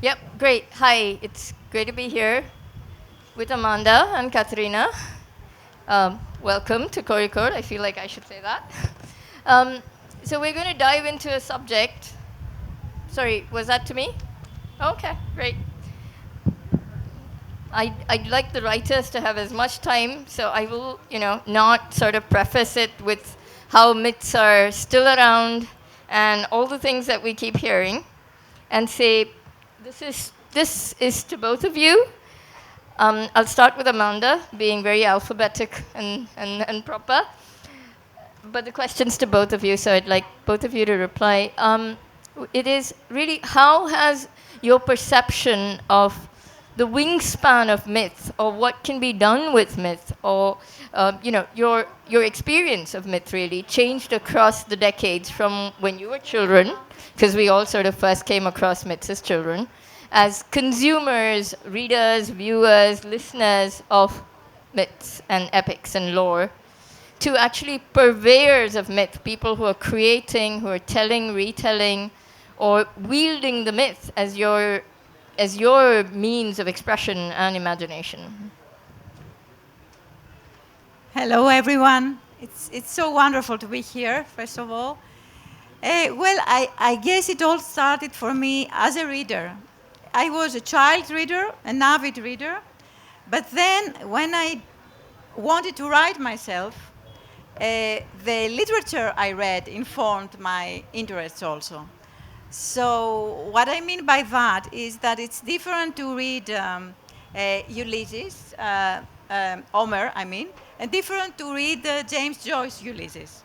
Yep, great. Hi, it's great to be here with Amanda and Katerina. Welcome to Coricore. I feel like I should say that. Um, so we're going to dive into a subject. Sorry, was that to me? Okay, great. I'd like the writers to have as much time, so I will, not sort of preface it with how myths are still around and all the things that we keep hearing, and say, this is to both of you. I'll start with Amanda, being very alphabetic and proper. But the question's to both of you, so I'd like both of you to reply. It is really, how has your perception of the wingspan of myth, or what can be done with myth, or your experience of myth really changed across the decades from when you were children, because we all sort of first came across myths as children, as consumers, readers, viewers, listeners of myths and epics and lore, to actually purveyors of myth, people who are creating, who are telling, retelling, or wielding the myth as your means of expression and imagination. Hello, everyone. It's so wonderful to be here, first of all. I guess it all started for me as a reader. I was a child reader, an avid reader, but then when I wanted to write myself, the literature I read informed my interests also. So what I mean by that is that it's different to read Ulysses, Homer, I mean, and different to read James Joyce Ulysses.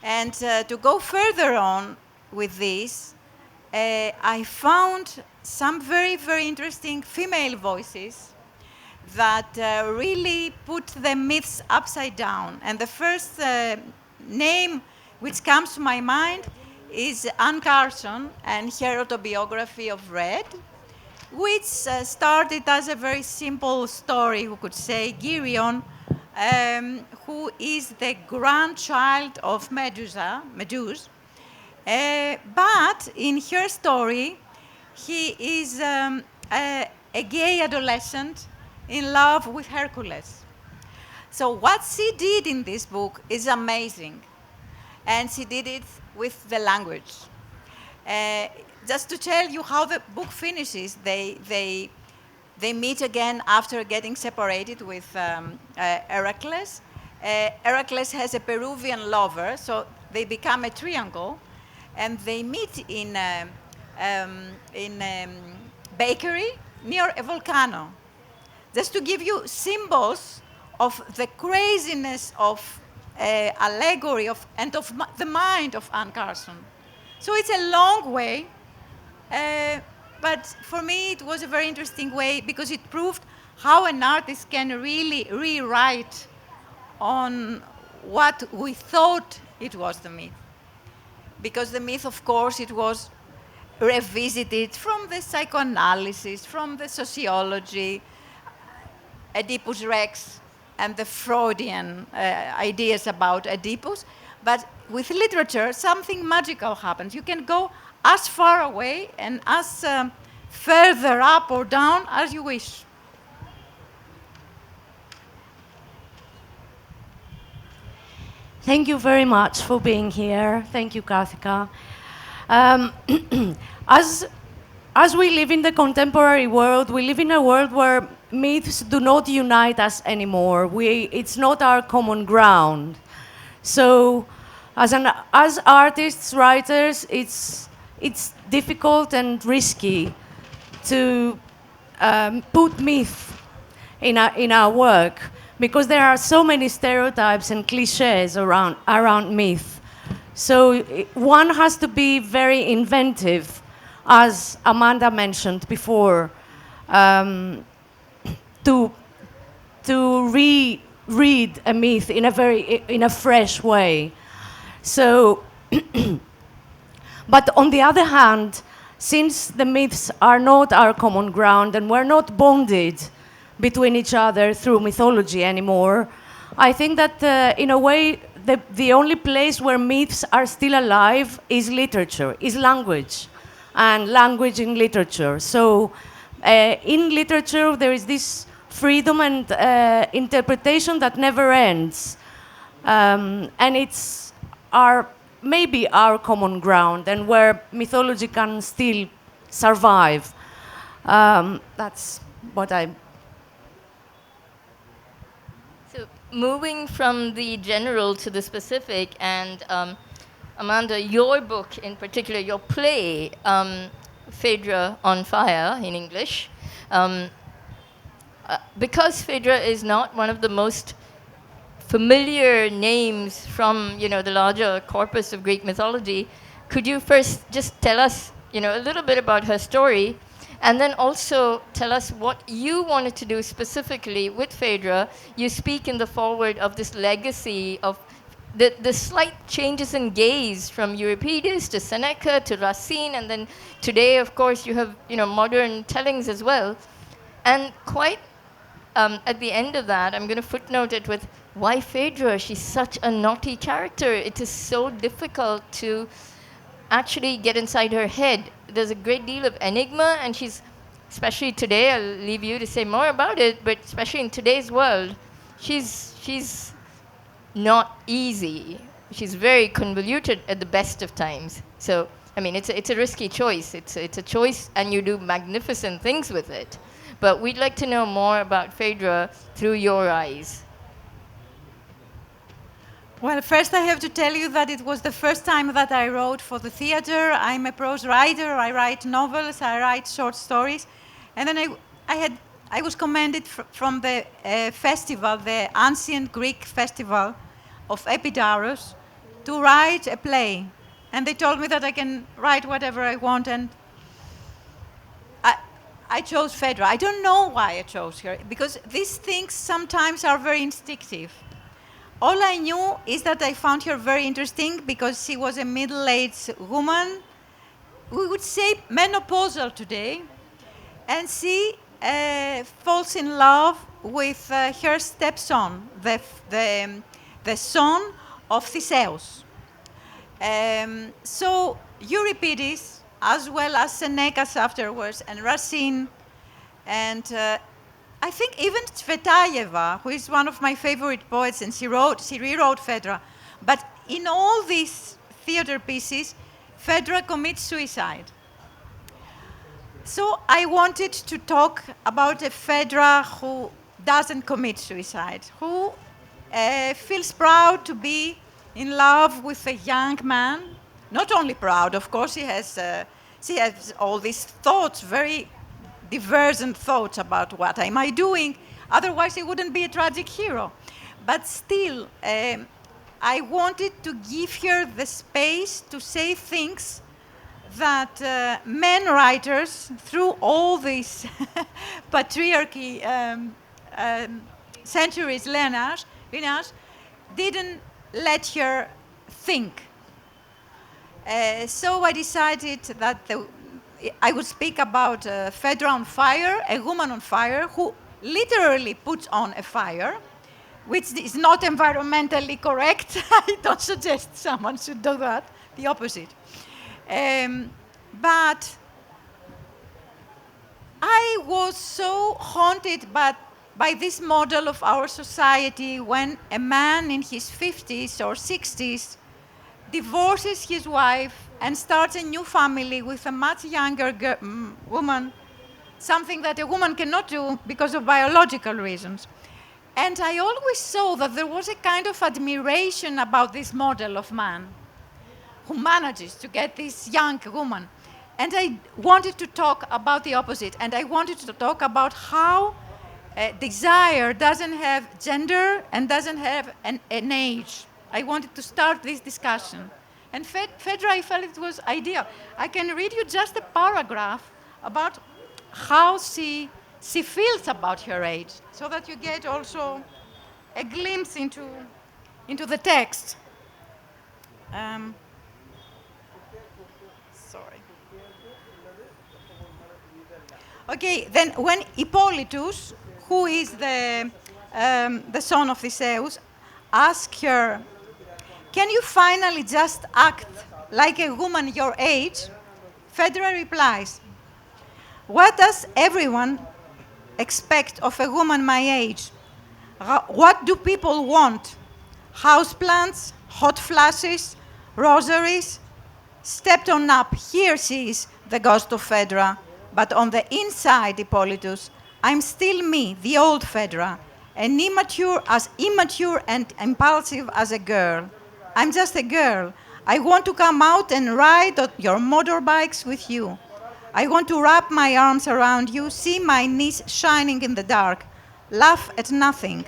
And to go further on with this, I found some very, very interesting female voices that really put the myths upside down. And the first name which comes to my mind is Anne Carson and her autobiography of Red, which started as a very simple story, we could say, Gerion, who is the grandchild of Meduse. But in her story, he is a gay adolescent in love with Hercules. So what she did in this book is amazing. And she did it with the language. Just to tell you how the book finishes, they meet again after getting separated with Heracles. Heracles has a Peruvian lover, so they become a triangle, and they meet in a bakery near a volcano. Just to give you symbols of the craziness of allegory and of the mind of Anne Carson. So it's a long way, but for me it was a very interesting way because it proved how an artist can really rewrite on what we thought it was the myth. Because the myth, of course, it was revisited from the psychoanalysis, from the sociology, Oedipus Rex, and the Freudian ideas about Oedipus. But with literature, something magical happens. You can go as far away and as further up or down as you wish. Thank you very much for being here. Thank you, Karthika. Um, as we live in the contemporary world, we live in a world where myths do not unite us anymore. It's not our common ground. So, as artists, writers, it's difficult and risky to put myth in our work because there are so many stereotypes and cliches around myth. So one has to be very inventive, as Amanda mentioned before, to reread a myth in a fresh way. So, but on the other hand, since the myths are not our common ground and we're not bonded between each other through mythology anymore, I think that in a way the only place where myths are still alive is literature, is language. and language in literature. So in literature, there is this freedom and interpretation that never ends. And it's maybe our common ground, and where mythology can still survive. That's what I. So moving from the general to the specific, and Amanda, your book in particular, your play, Phaedra on Fire in English, because Phaedra is not one of the most familiar names from the larger corpus of Greek mythology, could you first just tell us a little bit about her story, and then also tell us what you wanted to do specifically with Phaedra? You speak in the foreword of this legacy of the slight changes in gaze from Euripides to Seneca to Racine, and then today, of course, you have modern tellings as well. And quite at the end of that, I'm going to footnote it with why Phaedra? She's such a naughty character. It is so difficult to actually get inside her head. There's a great deal of enigma, and she's, especially today, I'll leave you to say more about it, but especially in today's world, she's not easy. She's very convoluted at the best of times. So, I mean, it's a risky choice. It's a choice, and you do magnificent things with it. But we'd like to know more about Phaedra through your eyes. Well, first I have to tell you that it was the first time that I wrote for the theater. I'm a prose writer. I write novels. I write short stories. And then I was commended from the festival, the ancient Greek festival of Epidaurus, to write a play. And they told me that I can write whatever I want, and I chose Phaedra. I don't know why I chose her, because these things sometimes are very instinctive. All I knew is that I found her very interesting because she was a middle-aged woman, we would say menopausal today, and she falls in love with her stepson, the son of Theseus. So Euripides, as well as Seneca's afterwards, and Racine, and I think even Tsvetaeva, who is one of my favorite poets, and she rewrote Phaedra. But in all these theater pieces, Phaedra commits suicide. So I wanted to talk about a Phaedra who doesn't commit suicide, who feels proud to be in love with a young man. Not only proud, of course, she has all these thoughts, very divergent thoughts about what am I doing. Otherwise, he wouldn't be a tragic hero. But still, I wanted to give her the space to say things that men writers, through all these patriarchy centuries lineage, didn't let her think. So I decided that I would speak about Phaedra on fire, a woman on fire who literally puts on a fire, which is not environmentally correct. I don't suggest someone should do that, the opposite. But I was so haunted by this model of our society when a man in his 50s or 60s divorces his wife and starts a new family with a much younger woman, something that a woman cannot do because of biological reasons. And I always saw that there was a kind of admiration about this model of man who manages to get this young woman. And I wanted to talk about the opposite, and I wanted to talk about how desire doesn't have gender and doesn't have an age. I wanted to start this discussion. And Phaedra, I felt it was ideal. I can read you just a paragraph about how she feels about her age, so that you get also a glimpse into the text. Sorry. Okay, then when Hippolytus, who is the son of Theseus, asked her, "Can you finally just act like a woman your age?" Phaedra replies, "What does everyone expect of a woman my age? What do people want? Houseplants, hot flashes, rosaries? Stepped on up, here she is, the ghost of Phaedra. But on the inside, Hippolytus, I'm still me, the old Phaedra, and immature and impulsive as a girl. I'm just a girl. I want to come out and ride on your motorbikes with you. I want to wrap my arms around you, see my knees shining in the dark, laugh at nothing.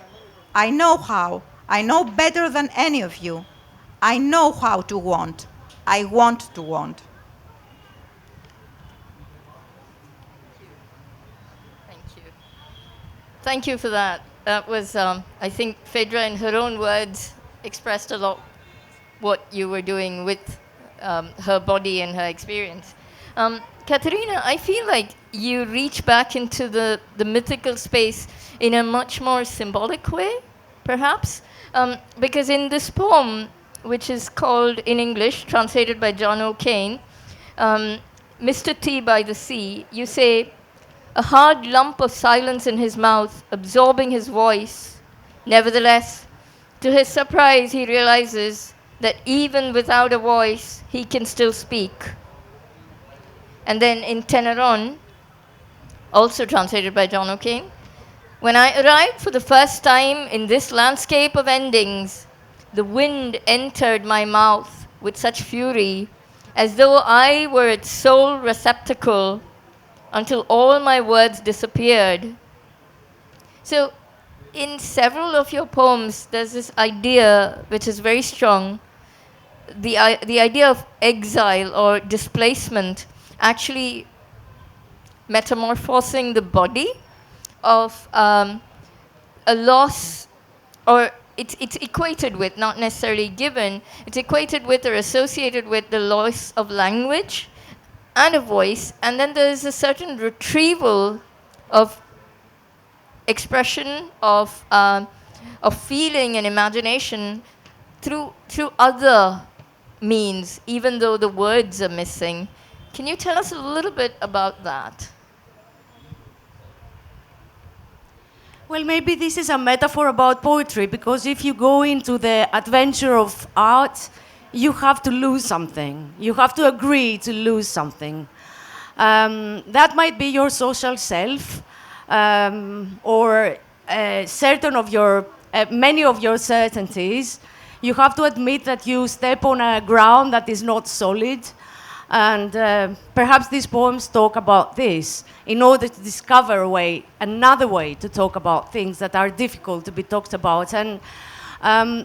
I know how. I know better than any of you. I know how to want. I want to want." Thank you. Thank you for that. That was, I think, Phaedra in her own words expressed a lot what you were doing with her body and her experience. Katerina, I feel like you reach back into the mythical space in a much more symbolic way, perhaps, because in this poem, which is called in English, translated by John O'Kane, Mr. T by the Sea, you say, "A hard lump of silence in his mouth, absorbing his voice. Nevertheless, to his surprise, he realizes that even without a voice, he can still speak." And then in Teneron, also translated by John O'Kane, "When I arrived for the first time in this landscape of endings, the wind entered my mouth with such fury, as though I were its sole receptacle, until all my words disappeared." So, in several of your poems, there's this idea which is very strong, the idea of exile or displacement, actually metamorphosing the body of a loss, or it's equated with, not necessarily given, it's equated with or associated with the loss of language and a voice, and then there's a certain retrieval of expression, of feeling and imagination through other means, even though the words are missing. Can you tell us a little bit about that? Well, maybe this is a metaphor about poetry, because if you go into the adventure of art, you have to lose something. You have to agree to lose something. That might be your social self, or many of your certainties. You have to admit that you step on a ground that is not solid. And perhaps these poems talk about this in order to discover another way to talk about things that are difficult to be talked about. And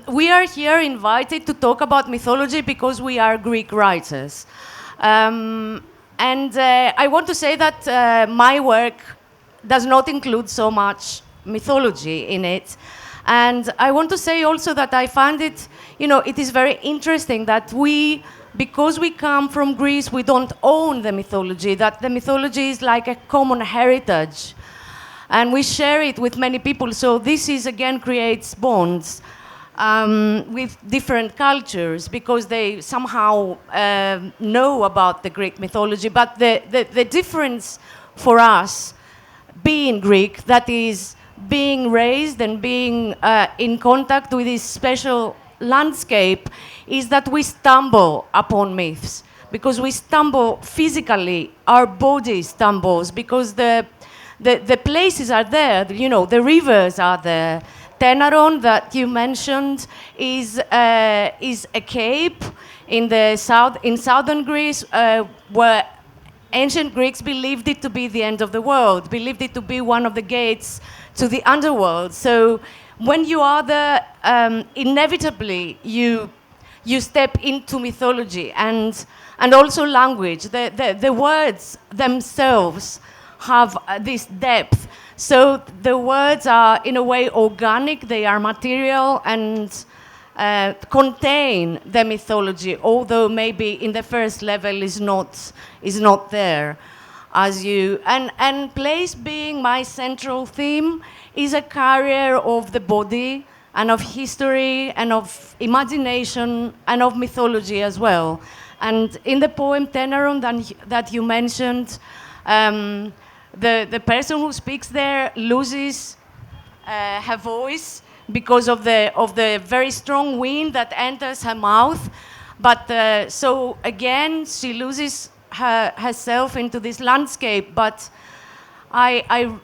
we are here invited to talk about mythology because we are Greek writers. And I want to say that my work does not include so much mythology in it. And I want to say also that I find it, it is very interesting that because we come from Greece, we don't own the mythology, that the mythology is like a common heritage. And we share it with many people. So this again creates bonds with different cultures, because they somehow know about the Greek mythology. But the difference for us, being Greek, that is being raised and being in contact with this special landscape, is that we stumble upon myths, because we stumble physically, our body stumbles, because the places are there, the rivers are there. Teneron that you mentioned is a cape in southern Greece, where ancient Greeks believed it to be the end of the world, believed it to be one of the gates to the underworld. So when you are there, inevitably you step into mythology and also language. The words themselves have this depth. So the words are in a way organic, they are material and contain the mythology, although maybe in the first level is not there. And place being my central theme is a carrier of the body and of history and of imagination and of mythology as well. And in the poem Tenaron that you mentioned, the person who speaks there loses her voice because of the very strong wind that enters her mouth. But so again, she loses herself into this landscape. But I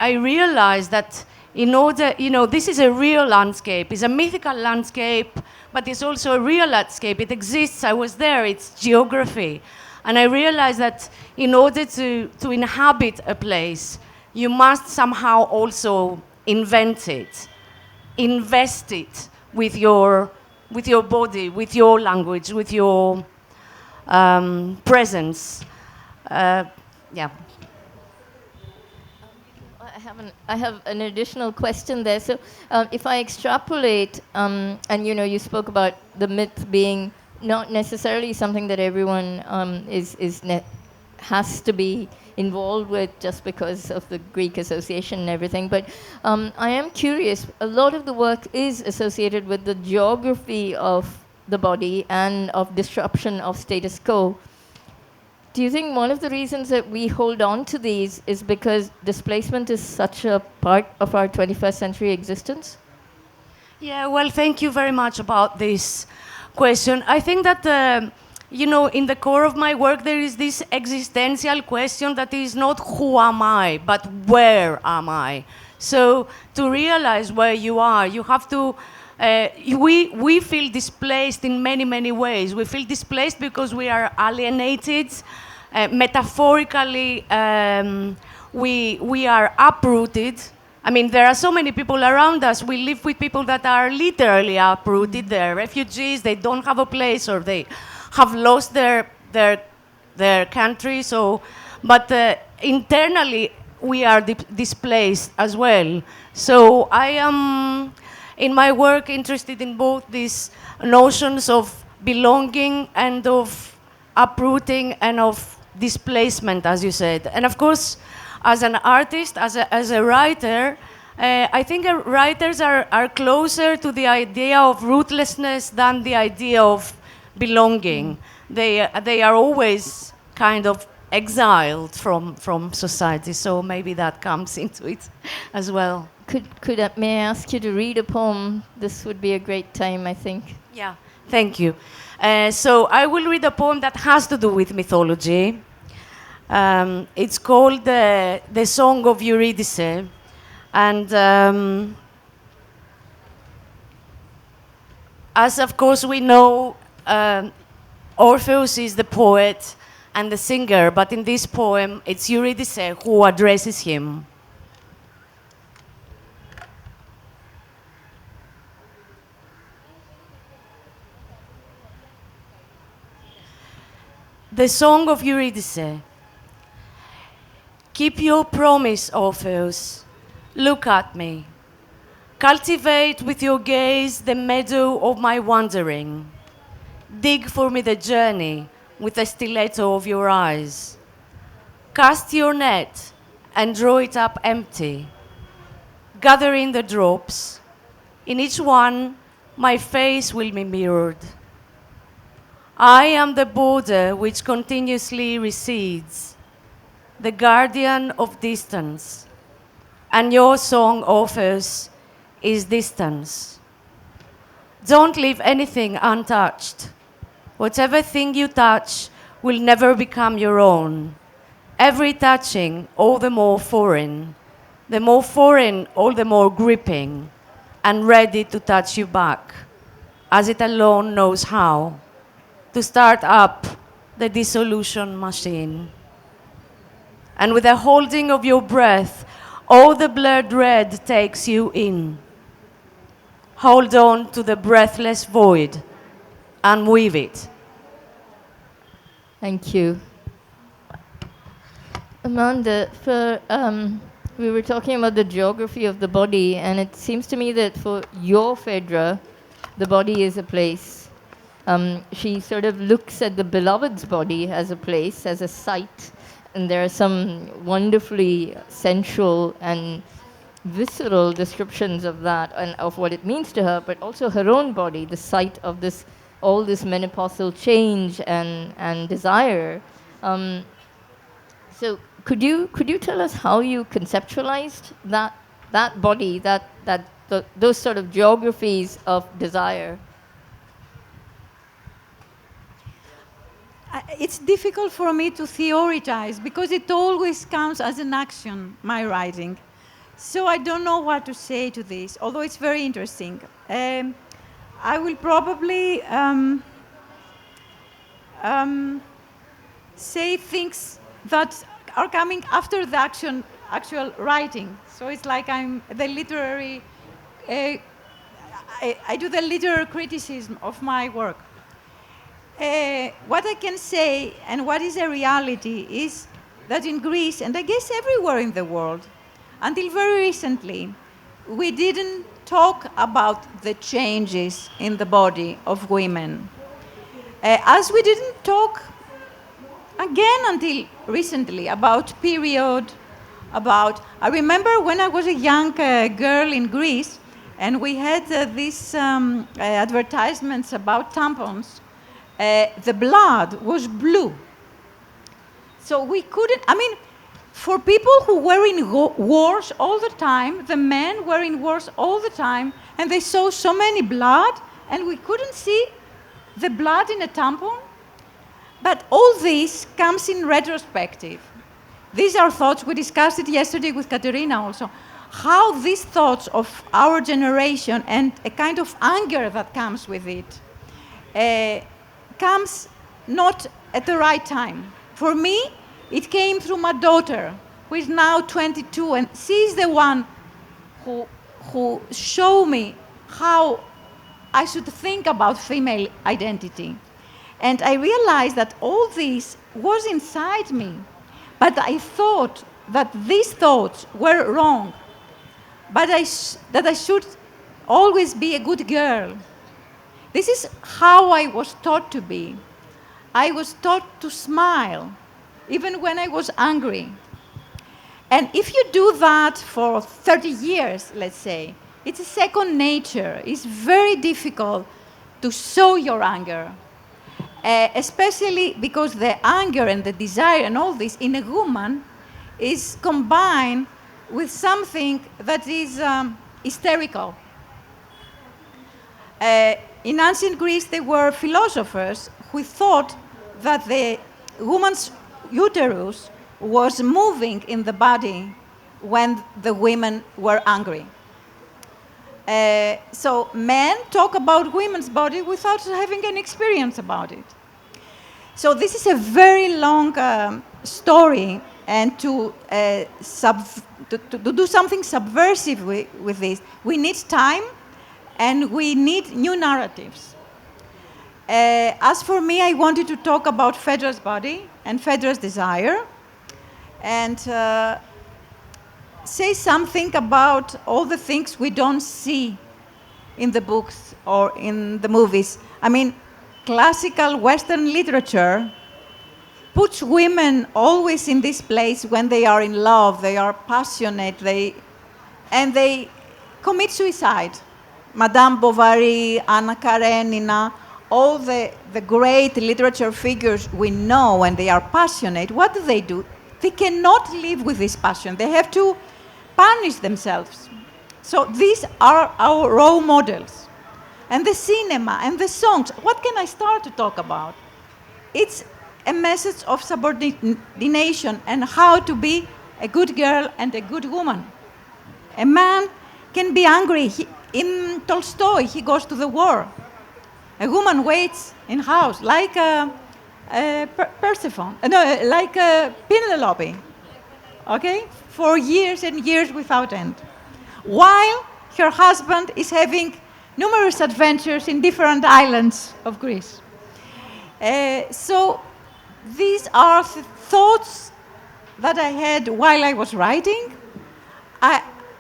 realized that in order, this is a real landscape. It's a mythical landscape, but it's also a real landscape. It exists. I was there. It's geography. And I realized that in order to inhabit a place, you must somehow also invent it, invest it with your body, with your language, with your presence. Yeah. I have an additional question there. So, if I extrapolate, and you spoke about the myth being not necessarily something that everyone has to be involved with just because of the Greek association and everything. But I am curious. A lot of the work is associated with the geography of the body and of disruption of status quo. Do you think one of the reasons that we hold on to these is because displacement is such a part of our 21st century existence? Yeah, well, thank you very much about this question. I think that, in the core of my work, there is this existential question that is not who am I, but where am I? So to realize where you are, you have to we feel displaced in many, many ways. We feel displaced because we are alienated. Metaphorically, we are uprooted. I mean, there are so many people around us. We live with people that are literally uprooted. They're refugees. They don't have a place, or they have lost their country. So, but internally, we are displaced as well. So I am, in my work, interested in both these notions of belonging and of uprooting and of displacement, as you said. And of course, as an artist, as a writer, I think writers are closer to the idea of rootlessness than the idea of belonging. They are always kind of exiled from society, so maybe that comes into it as well. May I ask you to read a poem? This would be a great time, I think. Yeah, thank you. So I will read a poem that has to do with mythology. It's called The Song of Eurydice. And as of course we know, Orpheus is the poet and the singer, but in this poem it's Eurydice who addresses him. The Song of Eurydice. Keep your promise, Orpheus. Look at me. Cultivate with your gaze the meadow of my wandering. Dig for me the journey with the stiletto of your eyes. Cast your net and draw it up empty. Gather in the drops. In each one, my face will be mirrored. I am the border which continuously recedes, the guardian of distance, and your song, Orpheus, is distance. Don't leave anything untouched. Whatever thing you touch will never become your own. Every touching, all the more foreign. The more foreign, all the more gripping, and ready to touch you back, as it alone knows how, to start up the dissolution machine. And with the holding of your breath, all the blurred red takes you in. Hold on to the breathless void and weave it. Thank you. Amanda, we were talking about the geography of the body, and it seems to me that for your Phaedra, the body is a place. She sort of looks at the beloved's body as a place, as a site, and there are some wonderfully sensual and visceral descriptions of that and of what it means to her, but also her own body, the site of this all this menopausal change and desire. Um, so could you tell us how you conceptualized that body, those sort of geographies of desire? It's difficult for me to theorize because it always comes as an action, my writing. So I don't know what to say to this, although it's very interesting. I will probably say things that are coming after the actual writing. So it's like I'm the literary, I do the literary criticism of my work. What I can say, and what is a reality, is that in Greece, and I guess everywhere in the world, until very recently, we didn't talk about the changes in the body of women. As we didn't talk, again until recently, about period, I remember when I was a young girl in Greece, and we had these advertisements about tampons. The blood was blue. So we couldn't, I mean, for people who were in wars all the time, the men were in wars all the time, and they saw so many blood, and we couldn't see the blood in a tampon. But all this comes in retrospective. These are thoughts, we discussed it yesterday with Katerina also, how these thoughts of our generation and a kind of anger that comes with it comes not at the right time. For me, it came through my daughter, who is now 22, and she's the one who showed me how I should think about female identity. And I realized that all this was inside me, but I thought that these thoughts were wrong, but that I should always be a good girl. This is how I was taught to be. I was taught to smile, even when I was angry. And if you do that for 30 years, let's say, it's a second nature. It's very difficult to show your anger, especially because the anger and the desire and all this in a woman is combined with something that is hysterical. In ancient Greece, there were philosophers who thought that the woman's uterus was moving in the body when the women were angry. So men talk about women's body without having an experience about it. So this is a very long story, and to do something subversive with this, we need time and we need new narratives. As for me, I wanted to talk about Phaedra's body and Phaedra's desire, and say something about all the things we don't see in the books or in the movies. I mean, classical Western literature puts women always in this place when they are in love, they are passionate, and they commit suicide. Madame Bovary, Anna Karenina, all the great literature figures we know when they are passionate, what do? They cannot live with this passion. They have to punish themselves. So these are our role models. And the cinema and the songs, what can I start to talk about? It's a message of subordination and how to be a good girl and a good woman. A man can be angry. In Tolstoy, he goes to the war. A woman waits in house, like Persephone, like Penelope, okay, for years and years without end, while her husband is having numerous adventures in different islands of Greece. So these are thoughts that I had while I was writing.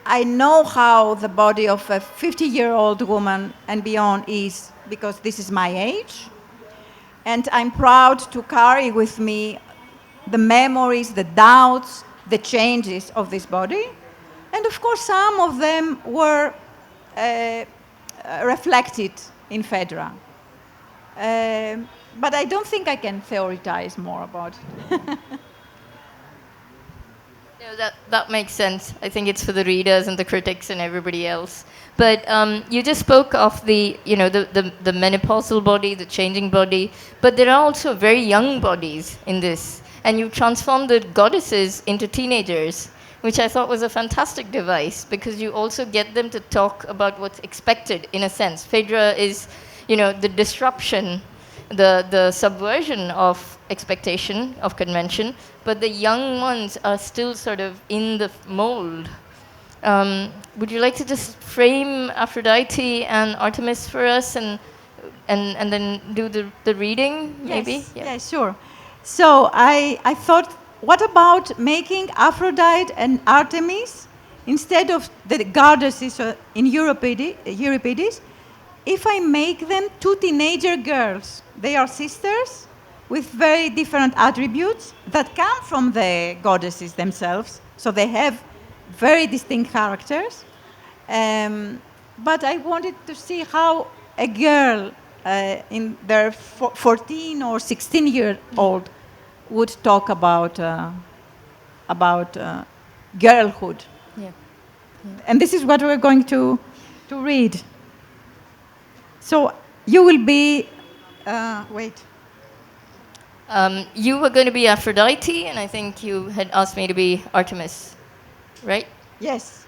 I know how the body of a 50-year-old woman and beyond is, because this is my age. And I'm proud to carry with me the memories, the doubts, the changes of this body. And of course, some of them were reflected in Phaedra. But I don't think I can theorize more about it. No, that makes sense. I think it's for the readers and the critics and everybody else. But you just spoke of the menopausal body, the changing body, but there are also very young bodies in this. And you transformed the goddesses into teenagers, which I thought was a fantastic device because you also get them to talk about what's expected in a sense. Phaedra is, the disruption, the subversion of expectation, of convention, but the young ones are still sort of in the mold. Would you like to just frame Aphrodite and Artemis for us and then do the reading, maybe? Yes, yeah, sure. So I thought, what about making Aphrodite and Artemis, instead of the goddesses in Euripides, if I make them two teenager girls? They are sisters with very different attributes that come from the goddesses themselves, so they have very distinct characters. But I wanted to see how a girl in their 14 or 16-year-old would talk about girlhood. Yeah. And this is what we're going to read. So you will be, wait. You were going to be Aphrodite, and I think you had asked me to be Artemis, right? Yes.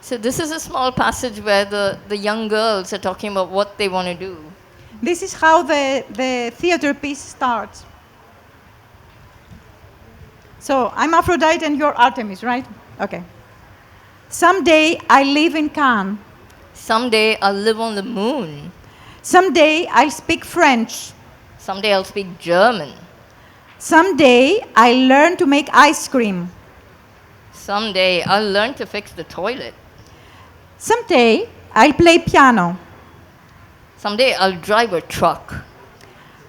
So this is a small passage where the young girls are talking about what they want to do. This is how the theater piece starts. So I'm Aphrodite and you're Artemis, right? Okay. Someday I live in Cannes. Someday I'll live on the moon. Someday I'll speak French. Someday I'll speak German. Someday I'll learn to make ice cream. Someday I'll learn to fix the toilet. Someday I'll play piano. Someday I'll drive a truck.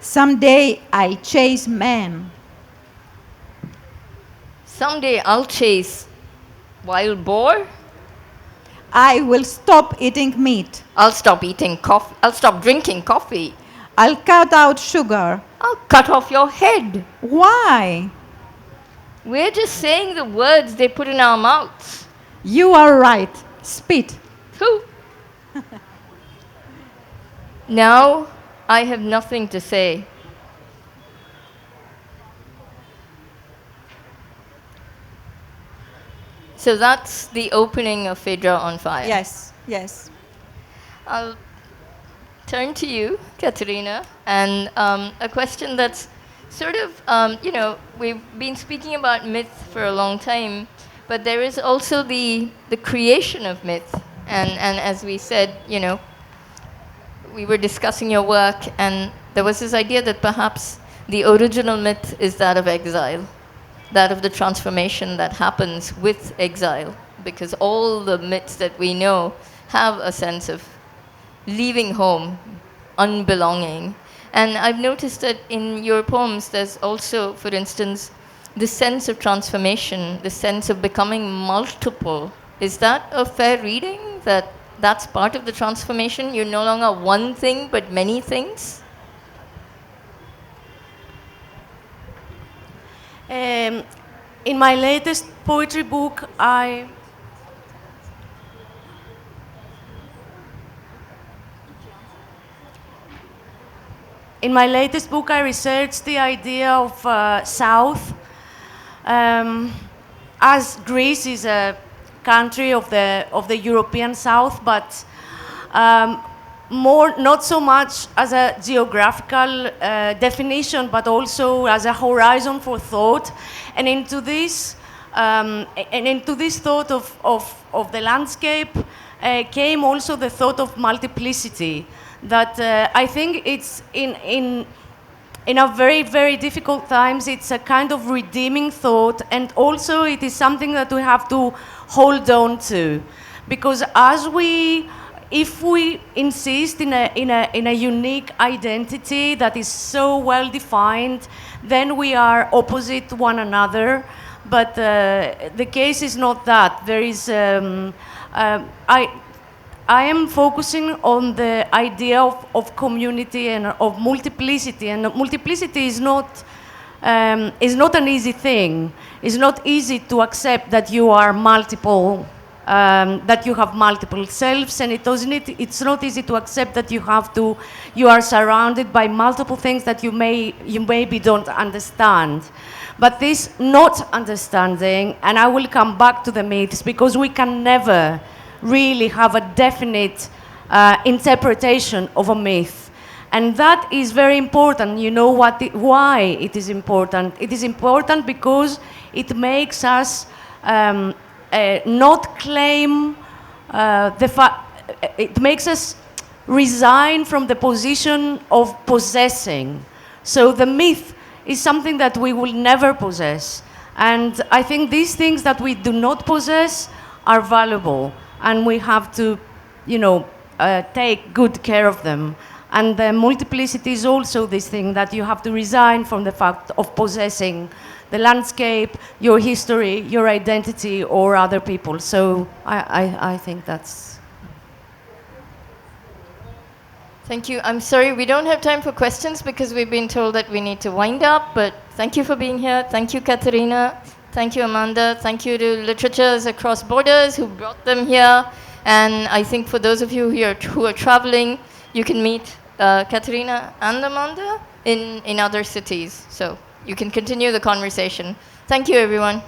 Someday I'll chase men. Someday I'll chase wild boar. I will stop eating meat. I'll stop eating coffee. I'll stop drinking coffee. I'll cut out sugar. I'll cut off your head. Why? We're just saying the words they put in our mouths. You are right. Spit. Who? Now I have nothing to say. So that's the opening of Phaedra on Fire. Yes, yes. I'll turn to you, Katerina, and a question that's sort of, we've been speaking about myth for a long time, but there is also the creation of myth. And as we said, we were discussing your work, and there was this idea that perhaps the original myth is that of exile, that of the transformation that happens with exile, because all the myths that we know have a sense of leaving home, unbelonging. And I've noticed that in your poems, there's also, for instance, the sense of transformation, the sense of becoming multiple. Is that a fair reading, that that's part of the transformation? You're no longer one thing, but many things? In my latest poetry book, I researched the idea of South, as Greece is a country of the European South, but more not so much as a geographical definition, but also as a horizon for thought, and into this thought of the landscape came also the thought of multiplicity. That I think it's in a very, very difficult times, it's a kind of redeeming thought, and also it is something that we have to hold on to, because if we insist in a unique identity that is so well defined, then we are opposite one another. But the case is not that. There is I am focusing on the idea of community and of multiplicity. And multiplicity is not an easy thing. It's not easy to accept that you are multiple, that you have multiple selves, and it's not easy to accept that you are surrounded by multiple things that you maybe don't understand. But this not understanding, and I will come back to the myths, because we can never really have a definite interpretation of a myth. And that is very important. You know why it is important? It is important because it makes us not claim it makes us resign from the position of possessing. So the myth is something that we will never possess. And I think these things that we do not possess are valuable, and we have to, take good care of them. And the multiplicity is also this thing that you have to resign from the fact of possessing the landscape, your history, your identity, or other people. So I think that's... Thank you. I'm sorry, we don't have time for questions because we've been told that we need to wind up, but thank you for being here. Thank you, Katerina. Thank you, Amanda. Thank you to Literatures Across Borders who brought them here. And I think for those of you who are traveling, you can meet Katerina and Amanda in other cities. So you can continue the conversation. Thank you, everyone.